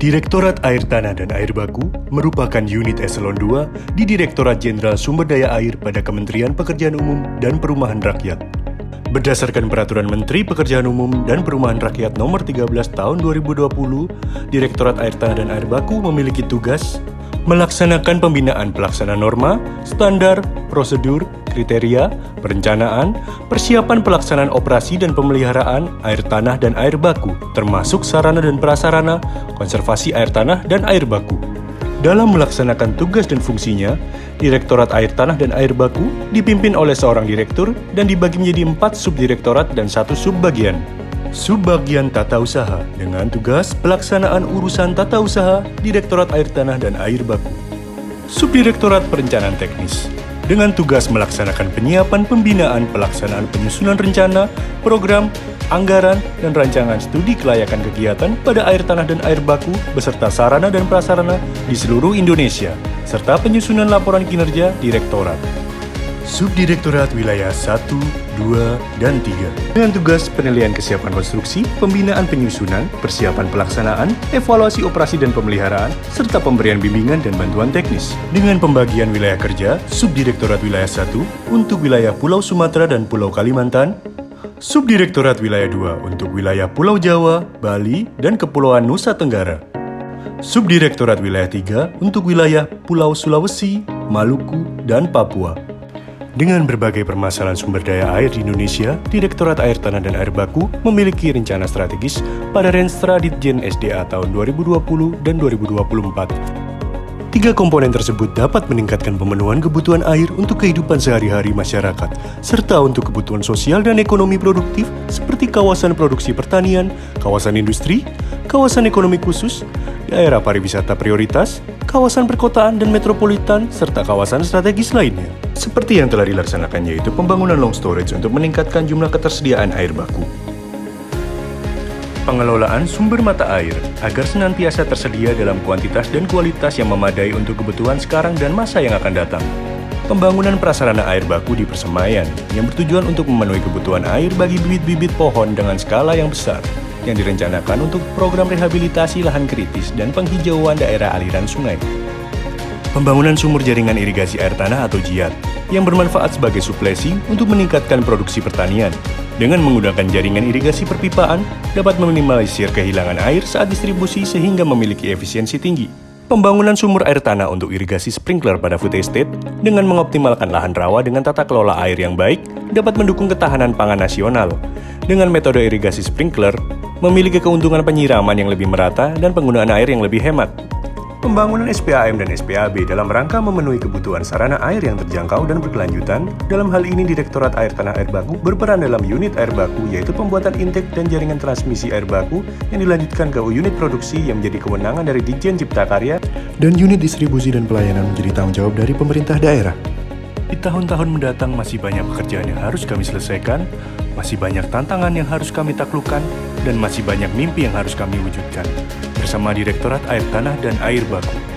Direktorat Air Tanah dan Air Baku merupakan unit eselon 2 di Direktorat Jenderal Sumber Daya Air pada Kementerian Pekerjaan Umum dan Perumahan Rakyat. Berdasarkan Peraturan Menteri Pekerjaan Umum dan Perumahan Rakyat Nomor 13 Tahun 2020, Direktorat Air Tanah dan Air Baku memiliki tugas melaksanakan pembinaan pelaksana norma, standar, prosedur, kriteria, perencanaan, persiapan pelaksanaan operasi dan pemeliharaan air tanah dan air baku, termasuk sarana dan prasarana, konservasi air tanah dan air baku. Dalam melaksanakan tugas dan fungsinya, Direktorat Air Tanah dan Air Baku dipimpin oleh seorang direktur dan dibagi menjadi 4 subdirektorat dan 1 subbagian. Subbagian Tata Usaha dengan tugas pelaksanaan urusan tata usaha Direktorat Air Tanah dan Air Baku. Subdirektorat Perencanaan Teknis dengan tugas melaksanakan penyiapan pembinaan pelaksanaan penyusunan rencana, program, anggaran, dan rancangan studi kelayakan kegiatan pada air tanah dan air baku beserta sarana dan prasarana di seluruh Indonesia, serta penyusunan laporan kinerja Direktorat. Subdirektorat Wilayah 1, 2, dan 3 dengan tugas penilaian kesiapan konstruksi, pembinaan penyusunan, persiapan pelaksanaan, evaluasi operasi dan pemeliharaan, serta pemberian bimbingan dan bantuan teknis. Dengan pembagian wilayah kerja, Subdirektorat Wilayah 1 untuk wilayah Pulau Sumatera dan Pulau Kalimantan, Subdirektorat Wilayah 2 untuk wilayah Pulau Jawa, Bali, dan Kepulauan Nusa Tenggara. Subdirektorat Wilayah 3 untuk wilayah Pulau Sulawesi, Maluku, dan Papua. Dengan berbagai permasalahan sumber daya air di Indonesia, Direktorat Air Tanah dan Air Baku memiliki rencana strategis pada Renstra Ditjen SDA tahun 2020 dan 2024. 3 komponen tersebut dapat meningkatkan pemenuhan kebutuhan air untuk kehidupan sehari-hari masyarakat, serta untuk kebutuhan sosial dan ekonomi produktif seperti kawasan produksi pertanian, kawasan industri, kawasan ekonomi khusus, daerah pariwisata prioritas, kawasan perkotaan dan metropolitan, serta kawasan strategis lainnya. Seperti yang telah dilaksanakan yaitu pembangunan long storage untuk meningkatkan jumlah ketersediaan air baku. Pengelolaan sumber mata air agar senantiasa tersedia dalam kuantitas dan kualitas yang memadai untuk kebutuhan sekarang dan masa yang akan datang. Pembangunan prasarana air baku di Persemayan yang bertujuan untuk memenuhi kebutuhan air bagi bibit-bibit pohon dengan skala yang besar yang direncanakan untuk program rehabilitasi lahan kritis dan penghijauan daerah aliran sungai. Pembangunan sumur jaringan irigasi air tanah atau JIAT yang bermanfaat sebagai suplesi untuk meningkatkan produksi pertanian. Dengan menggunakan jaringan irigasi perpipaan, dapat meminimalisir kehilangan air saat distribusi sehingga memiliki efisiensi tinggi. Pembangunan sumur air tanah untuk irigasi sprinkler pada food estate dengan mengoptimalkan lahan rawa dengan tata kelola air yang baik dapat mendukung ketahanan pangan nasional. Dengan metode irigasi sprinkler, memiliki keuntungan penyiraman yang lebih merata dan penggunaan air yang lebih hemat. Pembangunan SPAM dan SPAB dalam rangka memenuhi kebutuhan sarana air yang terjangkau dan berkelanjutan. Dalam hal ini, Direktorat Air Tanah Air Baku berperan dalam unit air baku, yaitu pembuatan intake dan jaringan transmisi air baku yang dilanjutkan ke unit produksi yang menjadi kewenangan dari Ditjen Cipta Karya, dan unit distribusi dan pelayanan menjadi tanggung jawab dari pemerintah daerah. Di tahun-tahun mendatang masih banyak pekerjaan yang harus kami selesaikan, masih banyak tantangan yang harus kami taklukkan, dan masih banyak mimpi yang harus kami wujudkan. Bersama Direktorat Air Tanah dan Air Baku.